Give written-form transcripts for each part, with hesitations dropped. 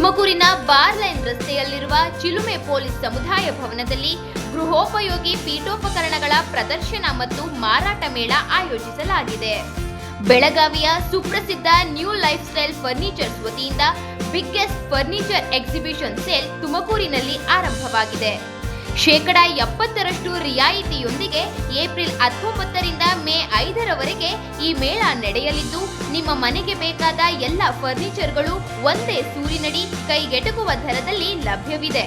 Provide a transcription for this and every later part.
ತುಮಕೂರಿನ bar line ರಸ್ತೆಯಲ್ಲಿರುವ ಚಿಲುಮೆ police ಸಮುದಾಯ ಭವನದಲ್ಲಿ ಗೃಹೋಪಯೋಗಿ ಪೀಠೋಪಕರಣಗಳ ಪ್ರದರ್ಶನ ಮತ್ತು ಮಾರಾಟ ಮೇಳ ಆಯೋಜಿಸಲಾಗಿದೆ. ಬೆಳಗಾವಿಯ ಸುಪ್ರಸಿದ್ಧ ನ್ಯೂ ಲೈಫ್ ಸ್ಟೈಲ್ ಫರ್ನಿಚರ್ಸ್ ವತಿಯಿಂದ ಬಿಗ್ಗೆಸ್ಟ್ ಫರ್ನಿಚರ್ ಎಕ್ಸಿಬಿಷನ್ ಸೇಲ್ ತುಮಕೂರಿನಲ್ಲಿ ಆರಂಭವಾಗಿದೆ. 70% ರಿಯಾಯಿತಿಯೊಂದಿಗೆ ಏಪ್ರಿಲ್ 19ರಿಂದ ಮೇ 5ರವರೆಗೆ ಈ ಮೇಳ ನಡೆಯಲಿದ್ದು, ನಿಮ್ಮ ಮನೆಗೆ ಬೇಕಾದ ಎಲ್ಲ ಫರ್ನಿಚರ್ಗಳು ಒಂದೇ ಸೂರಿನಡಿ ಕೈಗೆಟುಕುವ ದರದಲ್ಲಿ ಲಭ್ಯವಿದೆ.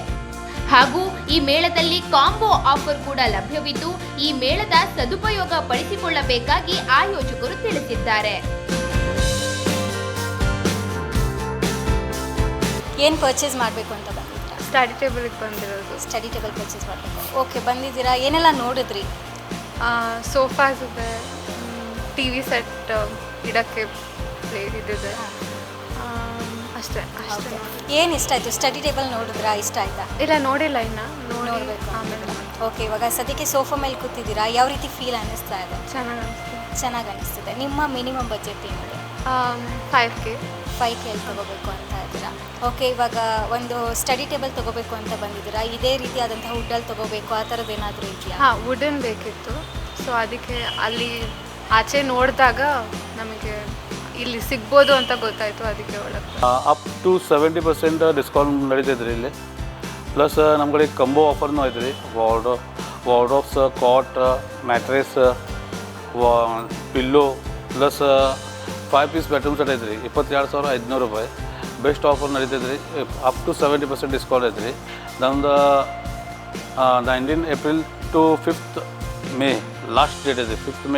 ಹಾಗೂ ಈ ಮೇಳದಲ್ಲಿ ಕಾಂಬೋ ಆಫರ್ ಕೂಡ ಲಭ್ಯವಿದ್ದು, ಈ ಮೇಳದ ಸದುಪಯೋಗ ಪಡಿಸಿಕೊಳ್ಳಬೇಕಾಗಿ ಆಯೋಜಕರು ತಿಳಿಸಿದ್ದಾರೆ. ಏನು ಪರ್ಚೇಸ್ ಮಾಡಬೇಕು ಅಂತ ಬಂದಿದ್ದೀರಾ? ಸ್ಟಡಿ ಟೇಬಲ್ಗೆ ಬಂದಿರೋದು. ಸ್ಟಡಿ ಟೇಬಲ್ ಪರ್ಚೇಸ್ ಮಾಡಬೇಕು. ಓಕೆ, ಬಂದಿದ್ದೀರಾ. ಏನೆಲ್ಲ ನೋಡಿದ್ರಿ? ಸೋಫಾಸ್ ಇದೆ, ಟಿ ವಿ ಸೆಟ್ ಇಡೋಕ್ಕೆ ಇದಿದೆ, ಅಷ್ಟೇ. ಏನು ಇಷ್ಟ ಆಯಿತು? ಸ್ಟಡಿ ಟೇಬಲ್ ನೋಡಿದ್ರಾ? ಇಷ್ಟ ಆಯ್ತಾ? ಇಲ್ಲ, ನೋಡಿಲ್ಲ ಇನ್ನು, ನೋಡಬೇಕು ಆಮೇಲೆ. ಓಕೆ, ಇವಾಗ ಸದ್ಯಕ್ಕೆ ಸೋಫಾ ಮೇಲೆ ಕೂತಿದ್ದೀರಾ. ಯಾವ ರೀತಿ ಫೀಲ್ ಅನ್ನಿಸ್ತಾ ಇದೆ? ಚೆನ್ನಾಗಿ ಅನ್ನಿಸ್ತಿದೆ. ನಿಮ್ಮ ಮಿನಿಮಮ್ ಬಜೆಟ್ ಏನಿದೆ? 5K ತೊಗೋಬೇಕು ಅಂತ ಇದ್ದೀರಾ. ಓಕೆ, ಇವಾಗ ಒಂದು ಸ್ಟಡಿ ಟೇಬಲ್ ತೊಗೋಬೇಕು ಅಂತ ಬಂದಿದ್ದೀರಾ. ಇದೇ ರೀತಿಯಾದಂತಹ ವುಡ್ಡಲ್ಲಿ ತೊಗೋಬೇಕು, ಆ ಥರದ್ದು ಏನಾದರೂ ಇದೆಯಾ? ವುಡನ್ ಬೇಕಿತ್ತು. ಸೊ ಅದಕ್ಕೆ ಅಲ್ಲಿ ಆಚೆ ನೋಡಿದಾಗ ನಮಗೆ ಇಲ್ಲಿ ಸಿಗ್ಬೋದು ಅಂತ ಗೊತ್ತಾಯಿತು, ಅದಕ್ಕೆ ಒಳಗೆ. ಅಪ್ ಟು 70% ಡಿಸ್ಕೌಂಟ್ ನಡೀತೈತ್ರಿ ಇಲ್ಲಿ. ಪ್ಲಸ್ ನಮ್ಮ ಕಡೆ ಕಂಬೋ ಆಫರ್ನೂ ಐತ್ರಿ. Wardrobes, cot, mattress, pillow plus 5 piece bedroom set ಐತ್ರಿ. 22,500 ರೂಪಾಯಿ ಬೆಸ್ಟ್ ಆಫರ್ ನಡೀತೈತ್ರಿ. ಅಪ್ ಟು 70% ಡಿಸ್ಕೌಂಟ್ ಐತ್ರಿ. ನಮ್ದು 19 April to 5th May last date ಐತಿ. 5th ಮೇ